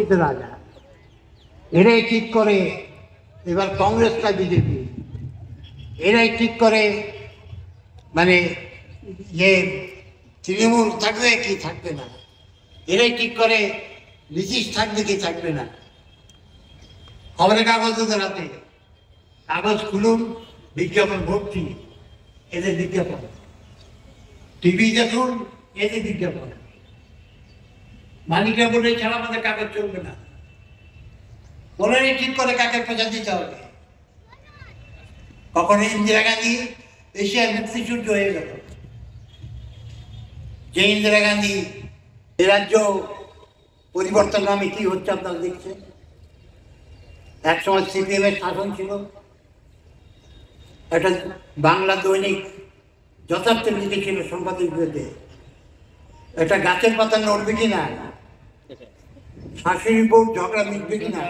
প্রকৃত রাজা। এরাই ঠিক করে এবার কংগ্রেসটা বিজেপি, এরাই ঠিক করে মানে যে তৃণমূল থাকবে কি থাকবে না, এরাই ঠিক করে নীতিশ থাকবে কি থাকবে না। খবরের কাগজ ওদের হাতে, কাগজ খুলুন, বিজ্ঞাপন ভর্তি এদের বিজ্ঞাপন, টিভি দেখুন এদের বিজ্ঞাপন। মালিকরা বলে ছাড়া আমাদের কাগজ চলবে না, ওরাই ঠিক করে কাকে পয়সা দিতে হবে। কখনো ইন্দিরা গান্ধী এশিয়ার মুক্তিযুদ্ধ হয়ে গেল, যে ইন্দিরা গান্ধী এ রাজ্য পরিবর্তন নামে কি হচ্ছে আপনারা দেখছেন। একসময় সিপিএম এর শাসন ছিল, একটা বাংলা দৈনিক যথার্থ লিখেছিল সম্পাদকীয়তে, একটা গাছের পাতা নড়বে কিনা, শাশুড়ি বউ ঝগড়া মিটবে কিনা,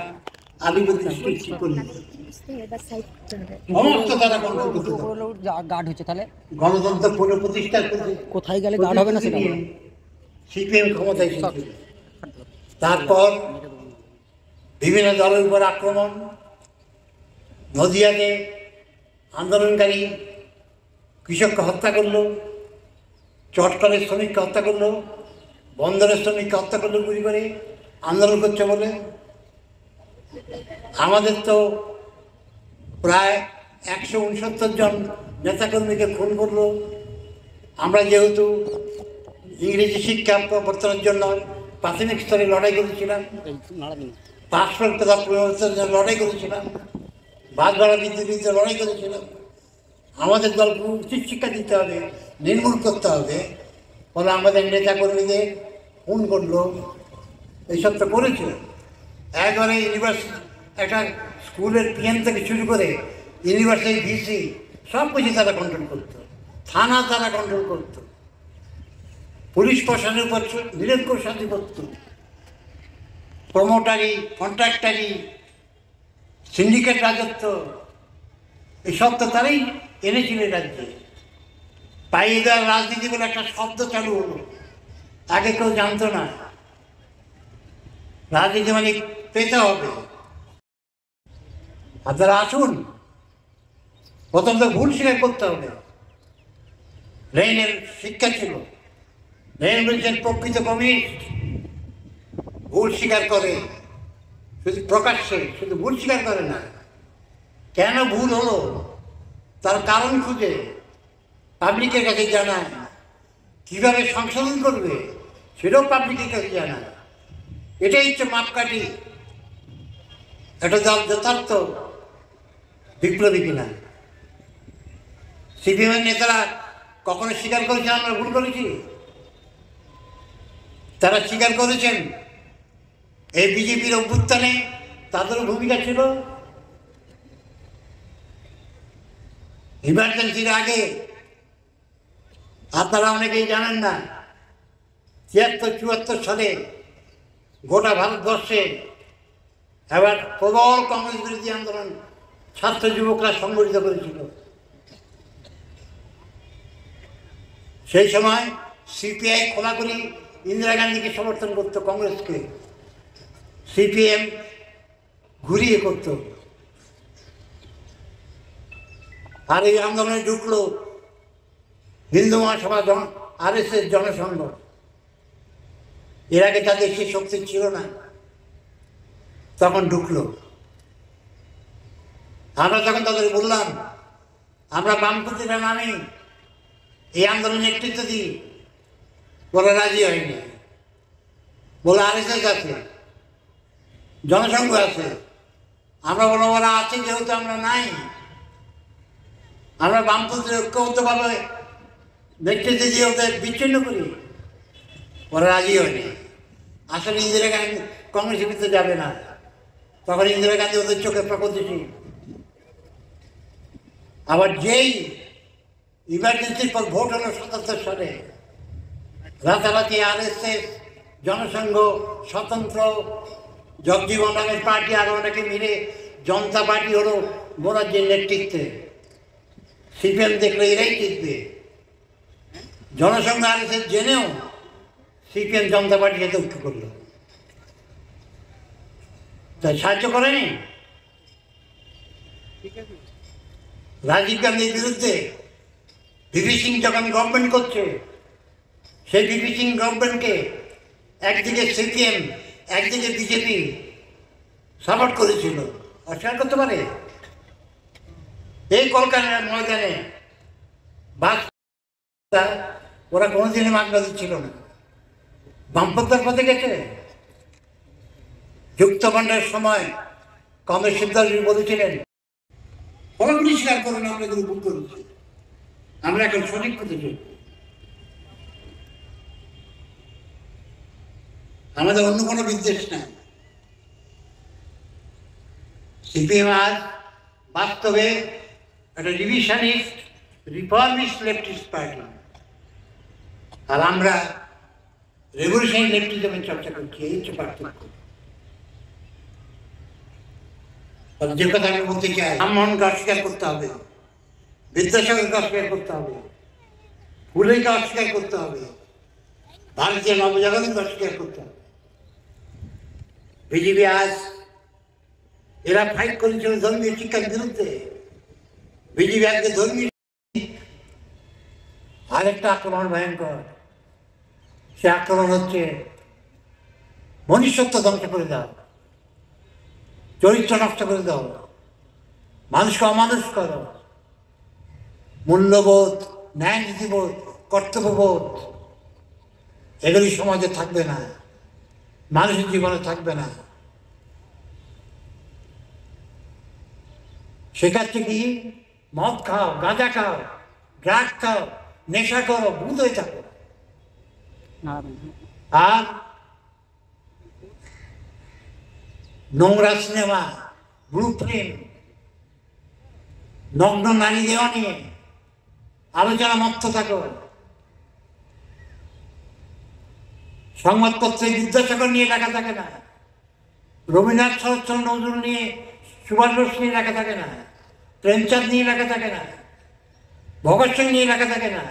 আলিবুদ্দিন ঠিক করে সমস্ত তারা গার্ড হচ্ছে। তাহলে গণতন্ত্র পুনঃপ্রতিষ্ঠা করতে কোথায় গেলে গার্ড হবে না সেটা সিপিএম ক্ষমতায় এসেছিল। তারপর বিভিন্ন দলের উপর আক্রমণ, নদিয়াতে আন্দোলনকারী কৃষককে হত্যা করলো, চটকলের শ্রমিককে হত্যা করলো, বন্দরের শ্রমিককে হত্যা করলো গুলি করে আন্দোলন করছে বলে। আমাদের তো প্রায় 169 জন নেতাকর্মীকে খুন করলো। আমরা যেহেতু ইংরেজি শিক্ষা প্রবর্তনের জন্য প্রাথমিক স্তরে লড়াই করেছিলাম, পাসপোর্ট প্রথা পরিবর্তনের জন্য লড়াই করেছিলাম, বাস ভাড়া বৃদ্ধির বিরুদ্ধে লড়াই করেছিলাম। আমাদের দলকে উচিত শিক্ষা দিতে হবে, নির্মূল করতে হবে। ফলে আমাদের নেতাকর্মীদের খুন করলো, এইসব তো করেছিল। একবারে ইউনিভার্সিটি, একটা স্কুলের পিএম থেকে শুরু করে ইউনিভার্সিটি ভিসি সব কিছু তারা কন্ট্রোল করতো, থানা তারা কন্ট্রোল করতো, পুলিশ প্রশাসনের উপর নিরঙ্কুশ আধিপত্য, প্রমোটারি, কন্ট্রাক্টারি, সিন্ডিকেট রাজত্ব, এসব তো তারাই এনেছিল রাজ্যে। পাইয়ে দেওয়ার রাজনীতি বলে একটা শব্দ চালু হলো, আগে কেউ জানতো না। রাজনীতি মানে পেতে হবে। আপনারা আসুন, প্রথম তো ভুল স্বীকার করতে হবে। লেনিনের শিক্ষা ছিল, লেনিন বলছেন প্রকৃত কমিউনিস্ট ভুল স্বীকার করে, শুধু প্রকাশ্যে, শুধু ভুল স্বীকার করে না। কেন ভুল হলো তার কারণ খুঁজে পাবলিকের কাছে জানায়, কীভাবে সংশোধন করবে সেটাও পাবলিকের কাছে জানায়। এটাই হচ্ছে মাপকাঠি, এটা যথার্থ বিপ্লবী কিনা। সিপিএমের নেতারা কখনো স্বীকার করেছেন আমরা ভুল করেছি? তারা স্বীকার করেছেন এই বিজেপির অভ্যুত্থানে তাদেরও ভূমিকা ছিল। ইমার্জেন্সির আগে আপনারা অনেকেই জানেন না, 73-74 সালে গোটা ভারতবর্ষে এবার প্রবল কংগ্রেস বিরোধী আন্দোলন ছাত্র যুবকরা সংগঠিত করেছিল। সেই সময় সিপিআই খোলাখুলি ইন্দিরা গান্ধীকে সমর্থন করত, কংগ্রেসকে সিপিএম ঘুরিয়ে করত। আর এই আন্দোলনে ঢুকলো হিন্দু মহাসভা, RSS জনসংঘ। এর আগে তাদের সে শক্তি ছিল না, তখন ঢুকলো। আমরা তখন তাদের বললাম আমরা বামপন্থীরা নামে এই আন্দোলনের নেতৃত্ব দিই, বলে রাজি হয়নি। বলে RSS আছে, জনসংঘ আছে। আমরা বলো ওরা আছে যেহেতু আমরা নাই, আমরা বামপন্থী ঐক্যবদ্ধভাবে নেতৃত্ব দিয়ে ওদের বিচ্ছিন্ন করি। ওরা রাজি হয়নি। আসলে ইন্দিরা গান্ধী কংগ্রেসের ভিতরে যাবে না, তখন ইন্দিরা গান্ধী ওদের চোখে প্রগতিশীল। আবার যেই ইমার্জেন্সির পর ভোট হলো 77 সালে, রাতারাতি RSS, জনসংঘ, স্বতন্ত্র, জগজীবন রামের পার্টি আরও অনেকে মিলে জনতা পার্টি হলো মোরারজির নেতৃত্বে। সিপিএম দেখলে এরাই জিতবে। জনসংঘ RSS জেনেও সিপিএম জনতা পার্টির সাথে ঐক্য করলো। তাই সাহায্য করেনি। রাজীব গান্ধীর বিরুদ্ধে ভিপি সিং যখন গভর্নমেন্ট করছে, সেই ভিপি সিং গভর্নমেন্টকে একদিকে সিপিএম একদিকে বিজেপি সাপোর্ট করেছিল, অস্বীকার করতে পারে? এই কলকাতার ময়দানে বাস ওরা কোনোদিনই বাংলাদেশ ছিল না, বামপন্থার পথে গেছে। যুক্তফ্রন্টের সময় কংগ্রেস সিদ্ধান্ত বলেছিলেন, ফলগুলি স্বীকার করুন আমরা কিন্তু ভুল করেছি, আমরা এখন সঠিক পথে চলব। আমাদের অন্য কোনো বিদ্বেষ নাই। সিপিএম আজ বাস্তবে একটা রিভিশনিস্ট রিফর্মিস্ট লেফটিস্ট পার্টি, আর আমরা রেভলিউশনারি লেফটিজমের চর্চা করছি। এই হচ্ছে পার্থক্য। যে কথা আমি বলতে চাই, রামমোহনকে অস্বীকার করতে হবে, বিদ্যাসাগরকে অস্বীকার করতে হবে, ফুলেকে অস্বীকার করতে হবে, ভারতীয় নবজাগরণকে অস্বীকার করতে হবে। বিজেপি আজ এরা ফাইট করেছিল ধর্মীয় শিক্ষার বিরুদ্ধে। বিজেপি আজকে ধর্মীয় আরেকটা আক্রমণ ভয়ঙ্কর। সে আক্রমণ হচ্ছে মনুষ্যত্ব ধ্বংস করে দাও, চরিত্র নষ্ট করে দাও, মানুষকে অমানুষ করো, মূল্যবোধ, ন্যায় নীতিবোধ, কর্তব্যবোধ এগুলি সমাজে থাকবে না, মানুষের জীবনে থাকবে না। শেখাচ্ছে কি? মদ খাও, গাঁজা খাও, ড্রাগ খাও, নেশা করো, ভূত হয়ে থাকো। আর নোংরা সিনেমা, ব্লু ফিল্ম, নগ্ন নারী দেওয়া নিয়ে আলোচনা মত্ত থাকো। সংবাদপত্রে বিদ্যাসাগর নিয়ে লেখা থাকে না, রবীন্দ্রনাথ শরৎচন্দ্র নজরুল নিয়ে, সুভাষ বোস নিয়ে লেখা থাকে না, প্রেমচাঁদ নিয়ে লেখা থাকে না, ভগৎ সিং নিয়ে লেখা থাকে না।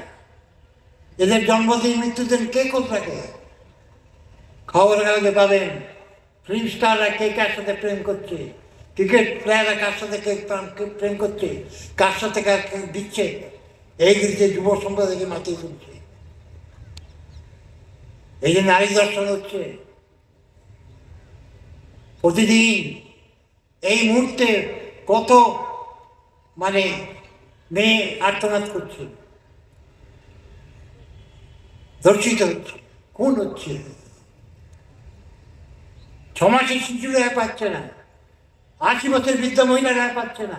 এদের জন্মদিন মৃত্যুদিন কে খোঁজ রাখে? খবরের কাগজে পাবেন ফিল্ম স্টাররা কে কার সাথে প্রেম করছে, ক্রিকেট প্লেয়াররা কার সাথে কে প্রেম করছে, কার সাথে কার দিচ্ছে, এইগুলিতে যুব সম্প্রদায়কে মাতিয়ে তুলছে। এই যে নারী দর্শন হচ্ছে প্রতিদিন, এই মুহূর্তে কত মেয়ে আর্তনাদ করছে, ধর্ষিত হচ্ছে, খুন হচ্ছে। 6 মাসের শিশুরা রেহাই পাচ্ছে না, 80 বছর বৃদ্ধ মহিলা রেহাই পাচ্ছে না,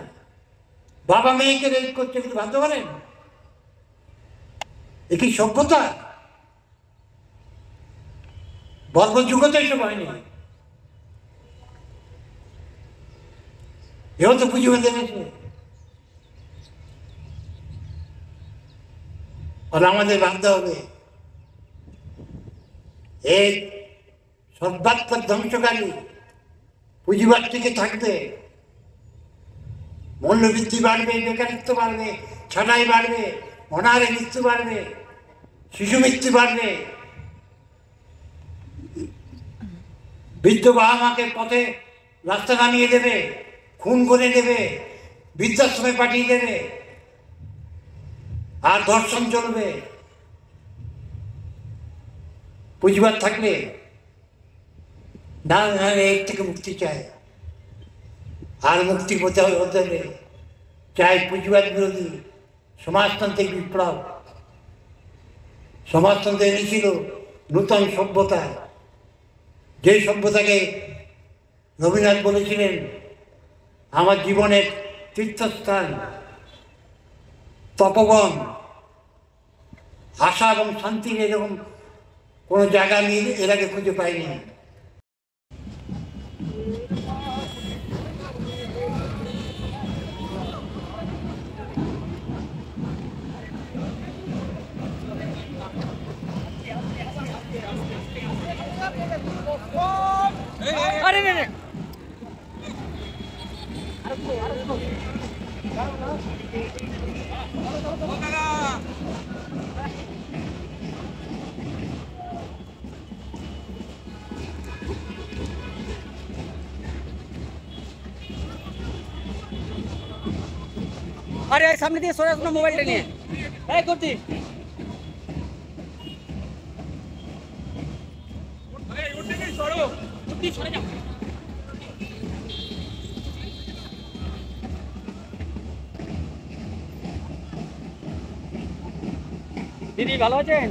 বাবা মেয়েকে রেপ করছে, কিন্তু ভাবতে পারেন এ কি সভ্যতা? বর্বযুগতে এসব হয়নি। এও তো পুঁজি বেঁধে গেছে। আর আমাদের ভাবতে হবে এই সর্বাত্মক ধ্বংসকারী পুঁজিবাদ থেকে থাকবে, মূল্যবৃদ্ধি বাড়বে, বেকারিত্ব বাড়বে, ছাঁটাই বাড়বে, অনাহারে মৃত্যু বাড়বে, শিশু মৃত্যু বাড়বে, বৃদ্ধ বাবা মাকে পথে রাস্তা নামিয়ে দেবে, খুন করে দেবে, বৃদ্ধাশ্রমে পাঠিয়ে দেবে, আর ধর্ষণ চলবে। পুঁজিবাদ থাকলে না, এর থেকে মুক্তি চায়, আর মুক্তি হতে হবে চাই পুঁজিবাদ বিরোধী সমাজতান্ত্রিক বিপ্লব। সমাজতন্ত্র এনেছিল নূতন সভ্যতা, যে সভ্যতাকে রবীন্দ্রনাথ বলেছিলেন আমার জীবনের তীর্থস্থান, তপবন, আশা এবং শান্তির এরকম কোনো জায়গা আমি এর আগে খুঁজে পাইনি। আরে নে নে আরে সামনে দিয়ে সরে আসো না মোবাইলটা নিয়ে। এই করতি দিদি ভালো আছেন?